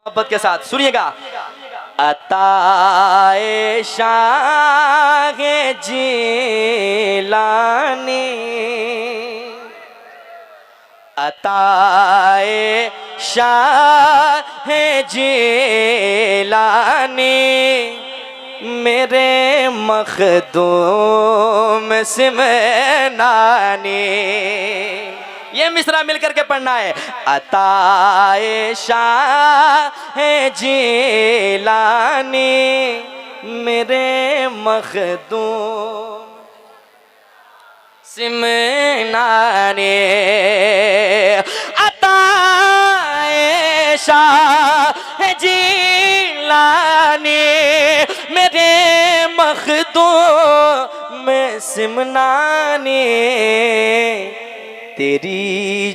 मोहब्बत के साथ सुनिएगा। अताए शाह जिलानी, अताए शाह जिलानी, मेरे मखदूम सिमनानी। ये मिसरा मिलकर के पढ़ना है। अताए शाह जिलानी, मेरे मखदूम सिमनानी, अताए शाह जिलानी, मेरे मखदूम सिमनानी। तेरी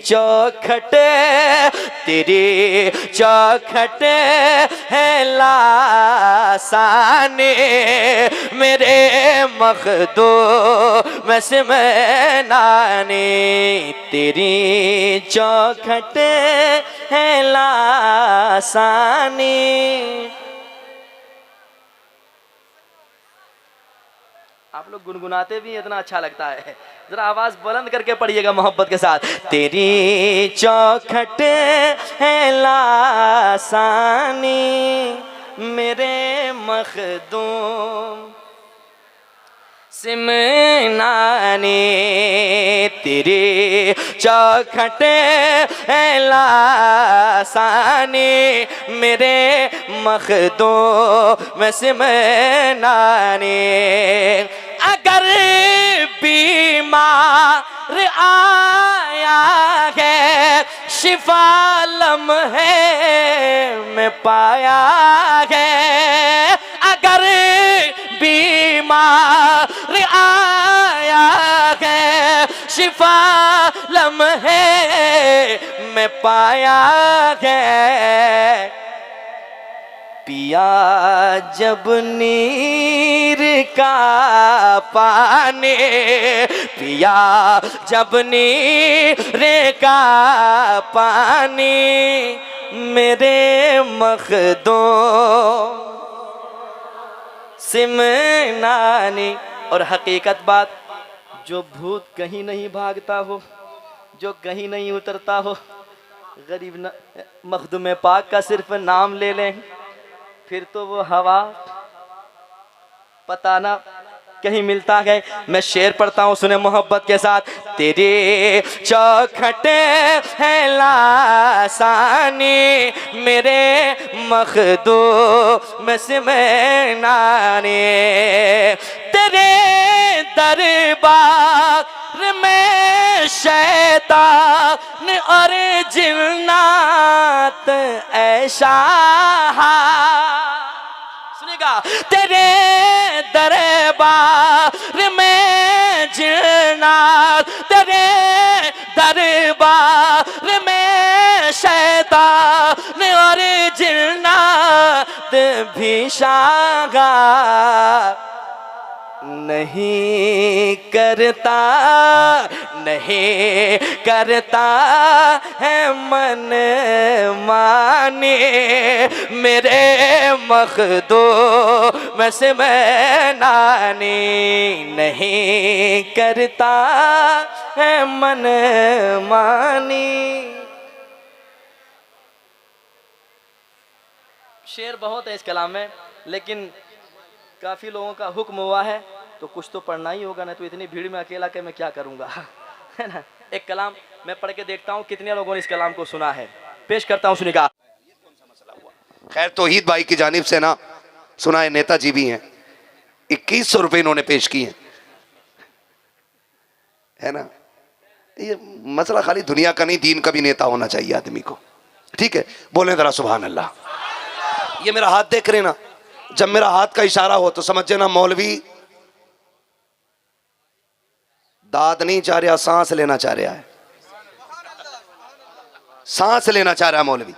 चौखट, तेरी चौखट है लासानी, मेरे मखदूम सिमनानी। तेरी चौखट है लासानी। आप लोग गुनगुनाते भी इतना अच्छा लगता है, जरा आवाज बुलंद करके पढ़िएगा मोहब्बत के साथ। तेरी चौखट है लासानी, मेरे मखदूम सिमनानी। तेरी चौखट है लासानी, मेरे मखदूम सिमनानी। अगर बीमार आया है शिफा लम्हे में पाया है, अगर बीमार आया है शिफा लम्हे में पाया है। पिया जब नीर का पानी, पिया जब नीर का पानी, मेरे मखदूम सिमनानी। और हकीकत बात, जो भूत कहीं नहीं भागता हो, जो कहीं नहीं उतरता हो, गरीब मखदूम पाक का सिर्फ नाम ले लें, फिर तो वो हवा पता ना कहीं मिलता है। मैं शेर पढ़ता हूँ, सुने मोहब्बत के साथ। तेरी चौखट है लासानी, मेरे मखदूम सिमनानी। तेरे दरबार में शैतान और जिन्नात ऐसा, सुनिएगा। तेरे दरबार में जिन्नात, तेरे दरबार में शैतान और जिन्नात भी शागा नहीं करता, नहीं करता है मन माने, मेरे मखदूम सिमनानी। नहीं करता है मन मानी। शेर बहुत है इस कलाम में, लेकिन काफ़ी लोगों का हुक्म हुआ है तो कुछ तो पढ़ना ही होगा, नहीं तो इतनी भीड़ में अकेला के मैं क्या करूँगा, है ना। एक कलाम मैं पढ़ के देखता हूँ कितने लोगों ने इस कलाम को सुना है, पेश करता हूँ, सुनिएगा। खैर तौहीद भाई की जानिब से ना सुना है, नेताजी भी हैं, 2100 रुपये इन्होंने पेश किए, है ना। ये मसला खाली दुनिया का नहीं, दीन का भी नेता होना चाहिए आदमी को, ठीक है। बोले जरा सुभान अल्लाह। ये मेरा हाथ देख रहे ना, जब मेरा हाथ का इशारा हो तो समझ ना मौलवी दाद नहीं चाह रहा, सांस लेना चाह रहा है, सांस लेना चाह रहा है मौलवी।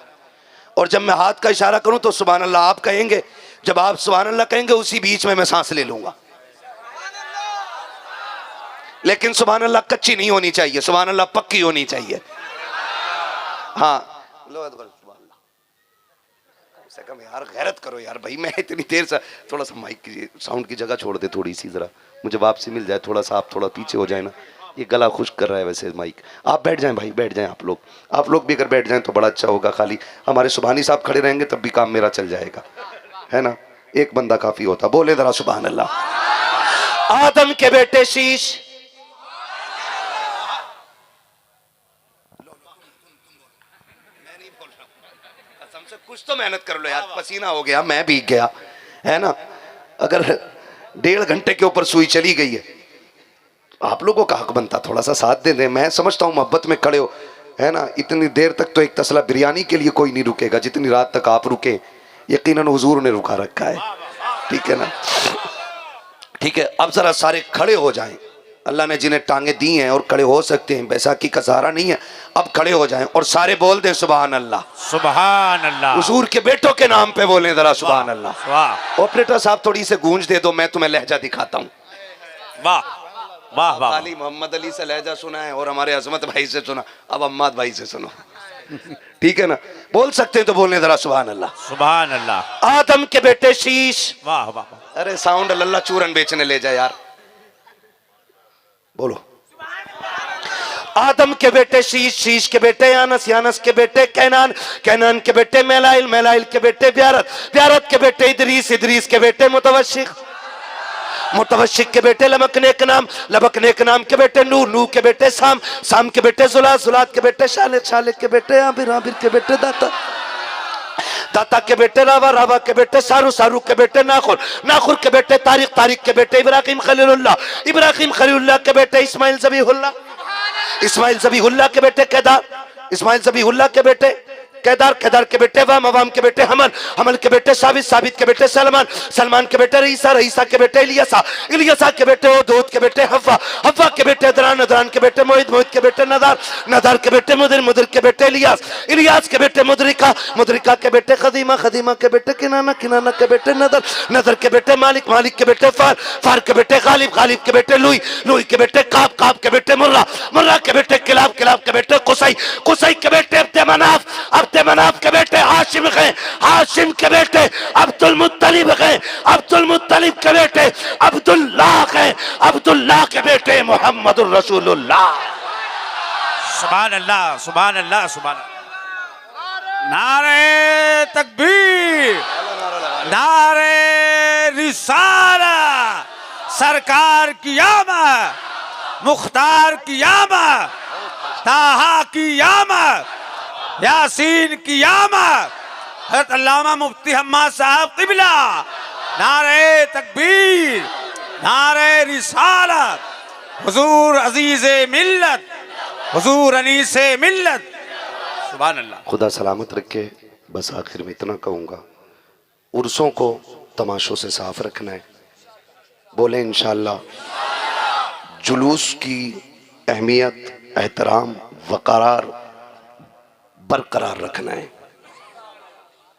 और जब मैं हाथ का इशारा करूं तो सुभान अल्लाह आप कहेंगे, जब आप सुभान अल्लाह कहेंगे उसी बीच में मैं सांस ले लूंगा। लेकिन सुभान अल्लाह कच्ची नहीं होनी चाहिए, सुभान अल्लाह पक्की होनी चाहिए। हाँ से कम यार गैरत करो यार भाई, मैं इतनी देर से थोड़ा सा माइक की साउंड की जगह छोड़ दे थोड़ी सी, जरा मुझे वापसी मिल जाए थोड़ा सा, आप थोड़ा पीछे हो जाए ना, ये गला खुश्क कर रहा है वैसे माइक। आप बैठ जाएं भाई, बैठ जाएं आप लोग भी अगर बैठ जाएं तो बड़ा अच्छा होगा, खाली हमारे सुबहानी साहब खड़े रहेंगे तब भी काम मेरा चल जाएगा, है ना, एक बंदा काफी होता। बोले जरा सुभान अल्लाह। आदम के बेटे शीश, कुछ तो मेहनत कर लो यार, पसीना हो गया, मैं भीग गया, है ना। अगर 1.5 घंटे के ऊपर सुई चली गई है, आप लोगों का हक बनता थोड़ा सा साथ दे दें। मैं समझता हूँ मोहब्बत में खड़े हो, है ना, इतनी देर तक तो एक तसला बिरयानी के लिए कोई नहीं रुकेगा जितनी रात तक आप रुके, यकीनन हुजूर ने रुका रखा है, ठीक है ना। ठीक है, अब जरा सारे खड़े हो जाएं, अल्लाह ने जिन्हें टांगे दी हैं और खड़े हो सकते हैं, बैसाखी का सहारा नहीं है, अब खड़े हो जाएं और सारे बोल दें सुभान अल्लाह, सुभान अल्लाह। हुजूर के बेटों के नाम पे बोलें जरा सुभान अल्लाह। वाह ऑपरेटर साहब थोड़ी से गूंज दे दो, मैं तुम्हें लहजा दिखाता हूँ। वाह वाह वाह। खाली मोहम्मद अली से लहजा सुना है और हमारे अजमत भाई से सुना, अब अम्माद भाई से सुनो, ठीक है ना। बोल सकते हैं तो बोलने जरा सुभान अल्लाह। सुभान अल्लाह। आदम के बेटे शीश, वाह वाह। अरे साउंड लल्ला चूरन बेचने ले जाए यार, बोलो। आदम के बेटे शीश, शीश के बेटे यानस, यानस के बेटे कैनान, कैनान के बेटे मेलाइल, मेलाइल के बेटे ब्यारत, ब्यारत के बेटे इदरीस, इदरीस के बेटे मुतवशिक, मुतवशिक के बेटे लबकने के नाम, लबकने के नाम के बेटे नूह, नूह के बेटे साम, साम के बेटे जुलात, जुलात के बेटे शालिक, शालिक के बेटे आबिर, आबिर के बेटे दाता, दाता के बेटे रावा, रावा के बेटे सारू, सारू के बेटे नाखुर, नाखुर के बेटे तारिक, तारिक के बेटे इब्राहिम खलीलुल्लाह, इब्राहिम खलीलुल्लाह के बेटे इस्माइल ज़बीहुल्लाह, इस्माइल ज़बीहुल्लाह के बेटे केदार, इस्माइल ज़बीहुल्लाह के बेटे केदार, केदार के बेटे वाम, वाम के बेटे हमल, हमल के बेटे साबित, साबित के बेटे सलमान, सलमान के बेटे रईसा, रईसा के बेटे इलियासा, इलियासा के बेटे ओदूद के बेटे हव्वा, हव्वा के बेटे अदरान, अदरान के बेटे मोहित, मोहित के बेटे नदार, नदार के बेटे मुदिर, मुदिर के बेटे इलियास, इलियास के बेटे मुदरिका, मुदरिका के बेटे खदीमा, खदीमा के बेटे किनाना, किनाना के बेटे नदर, नदर के बेटे मालिक, मालिक के बेटे फार, फार के बेटे गालिब, गालिब के बेटे लुई, लुई के बेटे काब, काब के बेटे मुर्रा, मुर्रा के बेटे किलाब, किलाब के बेटे कुसई, कुसई के बेटे अब्दे मनाफ, अब्दे मनाफ के बेटे हाशिम गए, हाशिम के बेटे अब्दुल मुत्तलिब गए, अब्दुल मुत्तलिब के बेटे अब्दुल्लाह गए, अब्दुल्लाह के बेटे मोहम्मदुर रसूलुल्लाह। सुभान अल्लाह, सुभान अल्लाह, सुभान अल्लाह। नारे तकबीर, नारे रिसाला, सरकार की आमद, मुख्तार की आमद, ताहा की आमद, यासीन की आमद, हज़रत अल्लामा मुफ्ती हम्माद साहब क़िबला। नारे तकबीर, नारे रिसालत, हुजूर अजीज़े मिल्लत, हुजूर अनीसे मिल्लत। सुभान अल्लाह। खुदा सलामत रखे। बस आखिर में इतना कहूँगा, उर्सों को तमाशों से साफ रखना है, बोले इंशाअल्लाह। जुलूस की अहमियत, एहतराम, वक़ार बरकरार रखना है।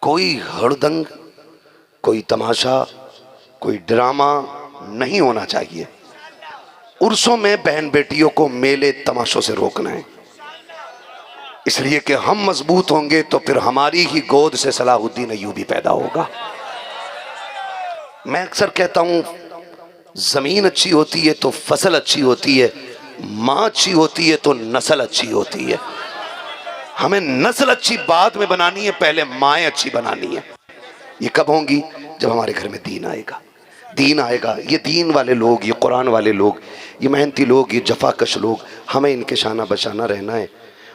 कोई हड़दंग, कोई तमाशा, कोई ड्रामा नहीं होना चाहिए। उर्सों में बहन बेटियों को मेले तमाशों से रोकना है, इसलिए कि हम मजबूत होंगे तो फिर हमारी ही गोद से सलाहुद्दीन अय्यूबी पैदा होगा। मैं अक्सर कहता हूँ, जमीन अच्छी होती है तो फसल अच्छी होती है, माँ अच्छी होती है तो नस्ल अच्छी होती है। हमें नस्ल अच्छी बाद में बनानी है, पहले माएँ अच्छी बनानी है। ये कब होंगी? जब हमारे घर में दीन आएगा। दीन आएगा, ये दीन वाले लोग, ये कुरान वाले लोग, ये मेहनती लोग, ये जफाकश लोग, हमें इनके शाना बशाना रहना है।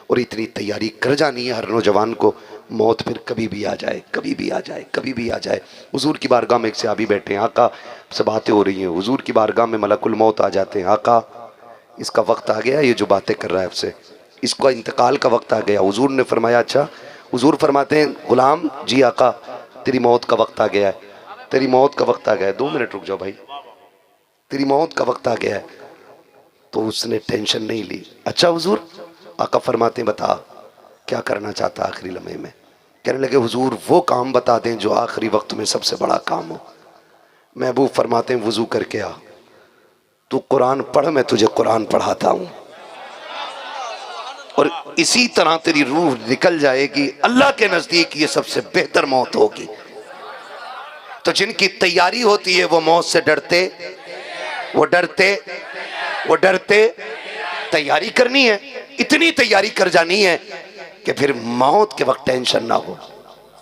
और इतनी तैयारी कर जानी है हर नौजवान को, मौत फिर कभी भी आ जाए, कभी भी आ जाए, कभी भी आ जाए। हुजूर की बारगाह में एक सहाबी बैठे हैं, आका से बातें हो रही हैं, हुजूर की बारगाह में मलकुल मौत आ जाते हैं। आका इसका वक्त आ गया, ये जो बातें कर रहा है आपसे, इसका इंतकाल का वक्त आ गया। हुजूर ने फरमाया अच्छा? हुजूर फरमाते हैं, गुलाम जी आका तेरी मौत का वक्त आ गया है, तेरी मौत का वक्त आ गया है। 2 मिनट रुक जाओ भाई, तेरी मौत का वक्त आ गया है। तो उसने टेंशन नहीं ली। अच्छा हुजूर? आका फरमाते हैं बता क्या करना चाहता आखिरी लम्हे में? कहने लगे हुजूर वो काम बता दें जो आखिरी वक्त में सबसे बड़ा काम हो। महबूब फरमाते हैं वजू करके आ, तू कुरान पढ़, मैं तुझे कुरान पढ़ाता हूँ। और इसी तरह तेरी रूह निकल जाएगी, अल्लाह के नजदीक ये सबसे बेहतर मौत होगी। तो जिनकी तैयारी होती है वो मौत से डरते, वो डरते तैयारी करनी है, इतनी तैयारी कर जानी है कि फिर मौत के वक्त टेंशन ना हो।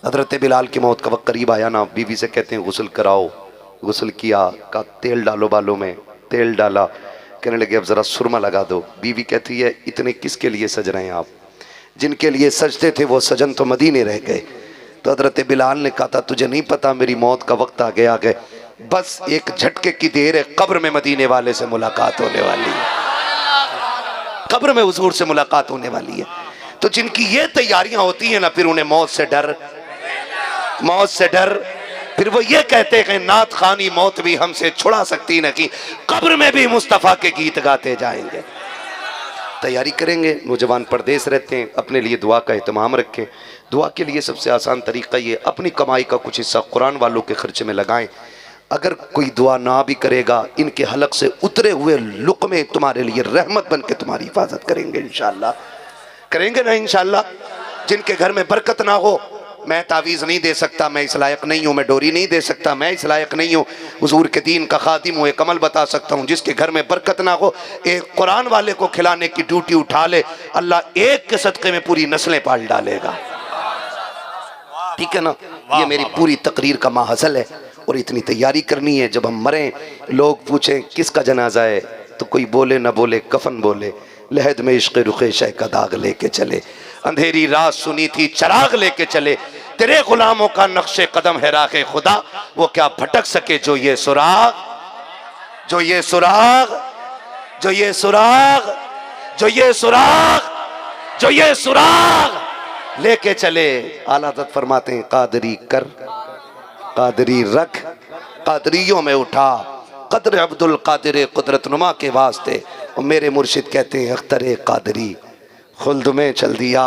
हजरत बिलाल की मौत का वक्त करीब आया ना, बीवी से कहते हैं गुस्ल कराओ। गुस्ल किया, का तेल डालो बालों में, तेल डाला, कहने लगे अब ज़रा सुरमा लगा दो। बीवी कहती है इतने किसके लिए सज रहे हैं आप? जिनके लिए सजते थे वो सजन तो मदीने रह गए। तो हजरत बिलाल ने कहा था तुझे नहीं पता मेरी मौत का वक्त आ गया, बस एक झटके की देर है, कब्र में मदीने वाले से मुलाकात होने वाली है, कब्र में हुजूर से मुलाकात होने वाली है। तो जिनकी ये तैयारियां होती हैं ना, फिर उन्हें मौत से डर, फिर वो ये कहते हैं नात खानी मौत भी हमसे छुड़ा सकती न कि कब्र में भी मुस्तफ़ा के गीत गाते जाएंगे। तैयारी करेंगे। नौजवान परदेश रहते हैं, अपने लिए दुआ का एहतमाम रखें। दुआ के लिए सबसे आसान तरीका ये, अपनी कमाई का कुछ हिस्सा कुरान वालों के खर्चे में लगाएं। अगर कोई दुआ ना भी करेगा, इनके हलक से उतरे हुए लुक़मे तुम्हारे लिए रहमत बन के तुम्हारी हिफाजत करेंगे इंशाअल्लाह। करेंगे ना इंशाअल्लाह। जिनके घर में बरकत ना हो, मैं तावीज़ नहीं दे सकता, मैं इस लायक नहीं हूँ, मैं डोरी नहीं दे सकता, मैं इस लायक नहीं हूँ, हुजूर के दीन का खादिम हूँ, एक अमल बता सकता हूँ। जिसके घर में बरकत ना हो, एक कुरान वाले को खिलाने की ड्यूटी उठा ले, अल्लाह एक के सदक़े में पूरी नस्लें पाल डालेगा। ठीक है ना? ये मेरी पूरी तकरीर का माहज़ल है और इतनी तैयारी करनी है। जब हम मरें, लोग पूछें किसका जनाजा है, तो कोई बोले ना बोले, कफन बोले, लहद में इश्क़ रुख़े शह का दाग लेके चले, अंधेरी रात सुनी थी चराग लेके चले, तेरे गुलामों का नक्शे कदम है राखे खुदा, वो क्या भटक सके जो ये सुराग, जो ये सुराग, जो ये सुराग, जो ये सुराग, जो ये सुराग लेके चले। आला हज़रत फरमाते हैं कादरी कर, कादरी रख, कादरियों में उठा, कदर अब्दुल कादिर कुदरत नुमा के वास्ते। और मेरे मुर्शिद कहते हैं अख्तरे कादरी खुल्द में चल दिया,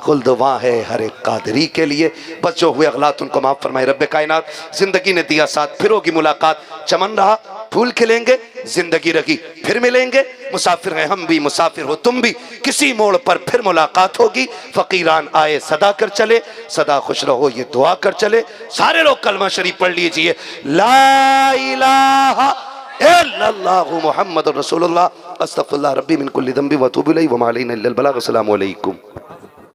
खुल्द वहाँ है हर एक कादरी के लिए। बस जो हुए अगलात उनको माफ़ फरमाए रब्बे कायनात। जिंदगी ने दिया साथ, फिर होगी मुलाकात, चमन रहा फूल खिलेंगे, जिंदगी रही फिर मिलेंगे। मुसाफिर हैं हम भी, मुसाफिर हो तुम भी, किसी मोड़ पर फिर मुलाकात होगी। फ़कीरान आए सदा कर चले, सदा खुश रहो ये दुआ कर चले। सारे लोग कलमा शरीफ पढ़ लीजिए, ला इलाहा इल्लल्लाहु मुहम्मदुर रसूलुल्लाह, अस्तगफिरुल्लाह रब्बी मिन कुल्ली ज़ंबि व अतूबु इलैहि व मा अलैना इल्लल बलाग। अस्सलामु अलैकुम।